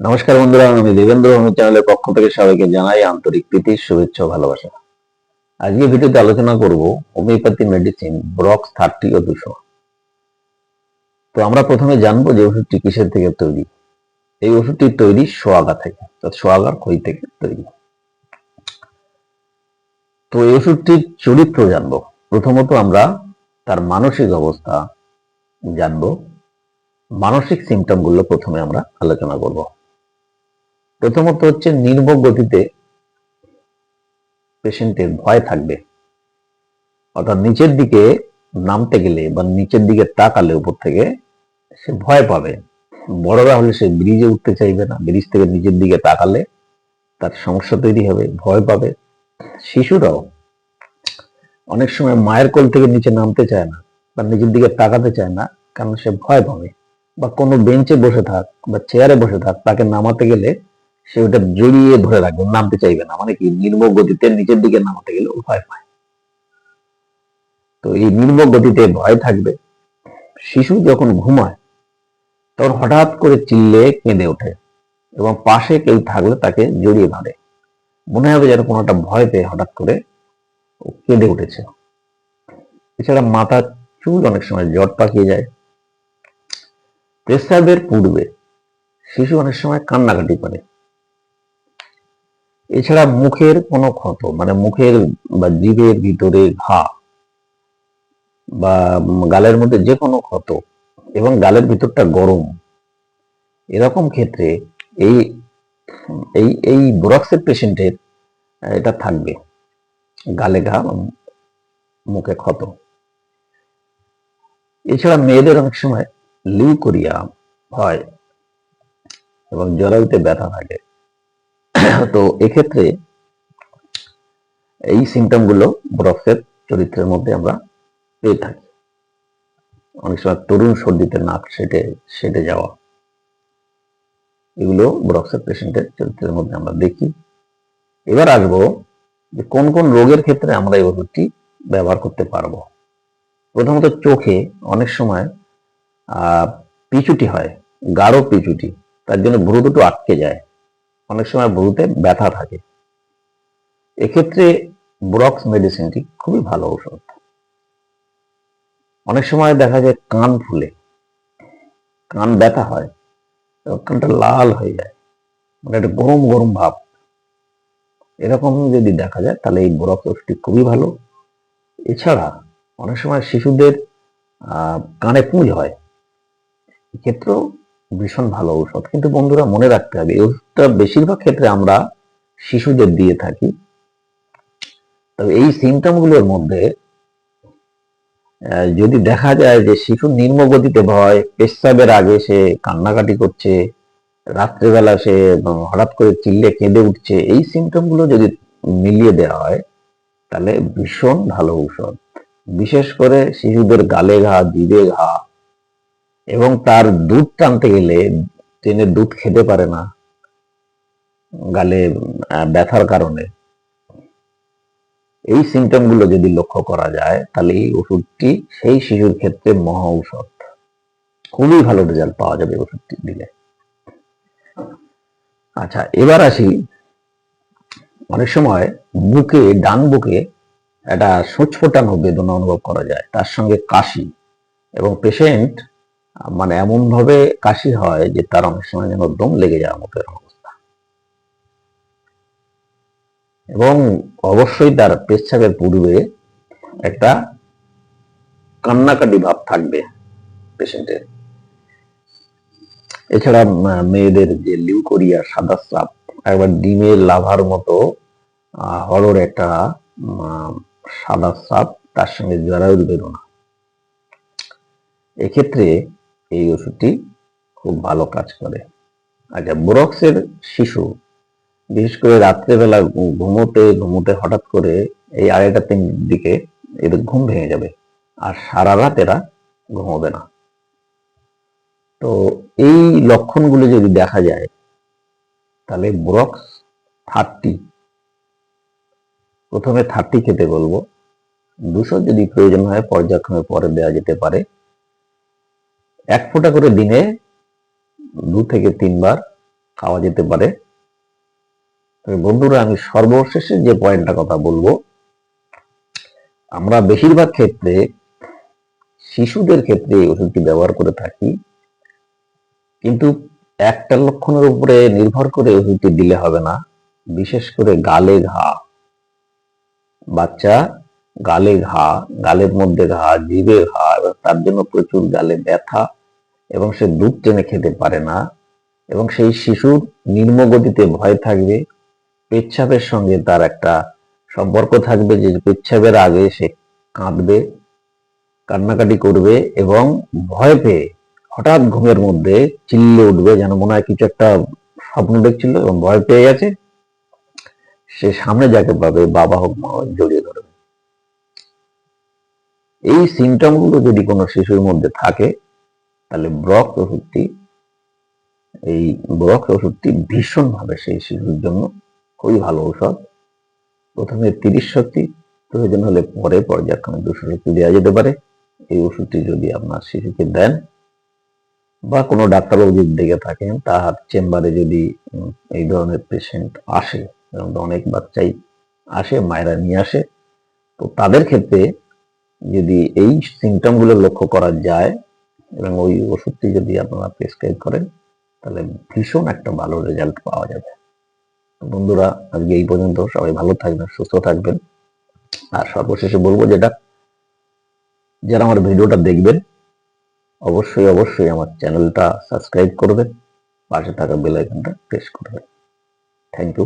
নমস্কার বন্ধুরা, আমি দেবেন্দ্র হোমি চ্যানেলের পক্ষ থেকে সবাইকে জানাই আন্তরিক প্রীতি, শুভেচ্ছা ও ভালোবাসা। আজকে ভিডিওতে আলোচনা করব হোমিওপ্যাথি মেডিসিন ব্রক্স 30 ও 200। তো আমরা প্রথমে জানবো যে ওষুধটি কিসের থেকে তৈরি। এই ওষুধটি তৈরি সোয়াগা থেকে, অর্থাৎ সোয়াগার খই থেকে তৈরি। তো এই ওষুধটির চরিত্র জানবো। প্রথমত আমরা তার মানসিক অবস্থা জানবো। মানসিক সিমটম গুলো প্রথমে আমরা আলোচনা করব। প্রথমত হচ্ছে নির্মম গতিতে পেশেন্টের ভয় থাকবে, অর্থাৎ নিচের দিকে নামতে গেলে বা নিচের দিকে তাকালে উপর থেকে সে ভয় পাবে। বড়রা হলে সে ব্রিজে উঠতে চাইবে না, ব্রিজ থেকে নিচের দিকে তাকালে তার সমস্যা তৈরি হবে, ভয় পাবে। শিশুরাও অনেক সময় মায়ের কোল থেকে নিচে নামতে চায় না বা নিচের দিকে তাকাতে চায় না, কারণ সে ভয় পাবে। বা কোনো বেঞ্চে বসে থাক বা চেয়ারে বসে থাক, তাকে নামাতে গেলে সে ওটা জড়িয়ে ধরে রাখবে, নামতে চাইবে না। মানে কি, নির্মম গতিতে নিচের দিকে নামাতে গেলে ও ভয় পায়। তো এই নির্মম গতিতে ভয় থাকবে। শিশু যখন ঘুমায় তখন হঠাৎ করে চিল্লে কেঁদে ওঠে এবং পাশে কেউ থাকলে তাকে জড়িয়ে ধরে, মনে হবে যেন কোনো একটা ভয় পেয়ে হঠাৎ করে ও কেঁদে উঠেছে। এছাড়া মাথার চুল অনেক সময় জট পাকিয়ে যায়। প্রস্রাবের পূর্বে শিশু অনেক সময় কান্নাকাটি করে। এছাড়া মুখের কোনো ক্ষত, মানে মুখের বা জিভের ভিতরে ঘা বা গালের মধ্যে যে কোনো ক্ষত এবং গালের ভিতরটা গরম, এরকম ক্ষেত্রে এই এই এই ব্রক্সের পেশেন্টের এটা থাকবে, গালে ঘা, মুখে ক্ষত। এছাড়া মেয়েদের অনেক সময় লিউকোরিয়া হয় এবং জরায়ুতে ব্যথা থাকে। তো এক্ষেত্রে এই সিমটম গুলো ব্রক্সের চরিত্রের মধ্যে আমরা পেয়ে থাকি। অনেক সময় তরুণ সর্দিতে নাক সেটে যাওয়া, এগুলো ব্রক্সের পেশেন্টের চরিত্রের মধ্যে আমরা দেখি। এবার আসবো যে কোন কোন রোগের ক্ষেত্রে আমরা এই ওষুধটি ব্যবহার করতে পারবো। প্রথমত চোখে অনেক সময় পিচুটি হয়, গাঢ় পিচুটি, তার জন্য ভ্রু দুটো আটকে যায়, অনেক সময় ভ্রুতে ব্যথা থাকে। এক্ষেত্রে ব্রক্স মেডিসিনটি খুবই ভালো ঔষধ। অনেক সময় দেখা যায় কান ফুলে, কান ব্যথা হয়, কানটা লাল হয়ে যায়, মানে একটা গরম গরম ভাব, এরকম যদি দেখা যায় তাহলে এই ব্রক্স ওষুধটি খুবই ভালো। এছাড়া অনেক সময় শিশুদের কানে পুঁজ হয়, এক্ষেত্রেও ভীষণ ভালো ঔষধ। কিন্তু বন্ধুরা মনে রাখতে হবে, এই ওষুধটা বেশিরভাগ ক্ষেত্রে আমরা শিশুদের দিয়ে থাকি। তবে এই সিমটম গুলোর মধ্যে যদি দেখা যায় যে শিশু নিম্ন গতিতে ভয়, পেচ্ছাবের আগে সে কান্নাকাটি করছে, রাত্রেবেলা সে হঠাৎ করে চিল্লে কেঁদে উঠছে, এই সিমটম গুলো যদি মিলিয়ে দেওয়া হয় তাহলে ভীষণ ভালো ঔষধ। বিশেষ করে শিশুদের গালে ঘা, জিভে ঘা এবং তার দুধ টানতে গেলে টেনে দুধ খেতে পারে না গালে ব্যথার কারণে, এই সিমটম গুলো যদি লক্ষ্য করা যায় তাহলে এই ওষুধটি সেই শিশুর ক্ষেত্রে মহা ঔষধ। খুবই ভালো রেজাল্ট পাওয়া যাবে ওষুধটি দিলে। আচ্ছা, এবার আসি, অনেক সময় বুকে, ডান বুকে একটা সূচ ফোটানো বেদনা অনুভব করা যায়, তার সঙ্গে কাশি, এবং পেশেন্ট মানে এমন ভাবে কাশি হয় যে তার অনেক সময় যেন দম লেগে যাওয়ার মতো অবস্থা, এবং অবশ্যই তার পেচ্ছাবের পূর্বে একটা কান্নাকাটি ভাব থাকবে পেশেন্টের। এছাড়া মেয়েদের যে লিউকোরিয়া, সাদা স্রাব, একবার ডিমের লাভার মতো হরর একটা সাদা স্রাব, তার সঙ্গে জরায়ুর বেদনা, এক্ষেত্রে এই ওষুধটি খুব ভালো কাজ করে। আচ্ছা, ব্রক্সের শিশু বিশেষ করে রাত্রেবেলা ঘুমোতে ঘুমোতে হঠাৎ করে এই 2:30-3 দিকে এদের ঘুম ভেঙে যাবে আর সারা রাত এরা ঘুমোবে না। তো এই লক্ষণগুলো যদি দেখা যায় তাহলে ব্রক্স 30, প্রথমে 30 খেতে বলবো, 200 যদি প্রয়োজন হয় পর্যায়ক্রমে পরে দেওয়া যেতে পারে। 1 ফোঁটা করে দিনে 2 থেকে 3 বার খাওয়া যেতে পারে। তবে বন্ধুরা, আমি সর্বশেষে যে পয়েন্টটা কথা বলবো, আমরা বেশিরভাগ ক্ষেত্রে শিশুদের ক্ষেত্রে এই ওষুধটি ব্যবহার করে থাকি, কিন্তু একটা লক্ষণের উপরে নির্ভর করে ওষুধটি দিলে হবে না। বিশেষ করে গালে ঘা, বাচ্চা গালে ঘা, গালের মধ্যে ঘা, জিভে ঘা, এবং তার জন্য প্রচুর গালে ব্যথা, এবং সে দুধ টেনে খেতে পারে না, এবং সেই শিশুর নিম্নগতিতে ভয় থাকবে। পেচ্ছাপের সঙ্গে তার একটা সম্পর্ক থাকবে, যে পেচ্ছাপের আগে সে কাঁদবে, কান্নাকাটি করবে, এবং ভয় পেয়ে হঠাৎ ঘুমের মধ্যে চিল্লে উঠবে, যেন মনে হয় কিছু একটা স্বপ্ন দেখছিল এবং ভয় পেয়ে গেছে। সে সামনে যাকে পাবে, বাবা হোক মা হোক, জড়িয়ে ধরবে। এই সিমটম গুলো যদি কোনো শিশুর মধ্যে থাকে, তাহলে ব্রক্স ওষুধটি ভীষণভাবে সেই শিশুর জন্য খুবই ভালো ঔষধ। প্রথমে 30 শক্তি, প্রয়োজন হলে পরে পর্যায়ক্রমে 200 শক্তি দেওয়া যেতে পারে। এই ওষুধটি যদি আপনার শিশুকে দেন, বা কোনো ডাক্তারবাবু যদি দেখে থাকেন, তার চেম্বারে যদি এই ধরনের পেশেন্ট আসে, এবং অনেক বাচ্চাই আসে, মায়েরা নিয়ে আসে, তো তাদের ক্ষেত্রে যদি এই সিমটম গুলো লক্ষ্য করা যায় এবং ওই ওষুধটি যদি আপনারা প্রেসক্রাইব করেন, তাহলে ভীষণ একটা ভালো রেজাল্ট পাওয়া যাবে। বন্ধুরা, আজকে এই পর্যন্ত। সবাই ভালো থাকবেন, সুস্থ থাকবেন। আর সর্বশেষে বলবো, যারা আমার ভিডিওটা দেখবেন, অবশ্যই আমার চ্যানেলটা সাবস্ক্রাইব করবেন, পাশে থাকা বেল আইকনটা প্রেস করবেন। Thank you.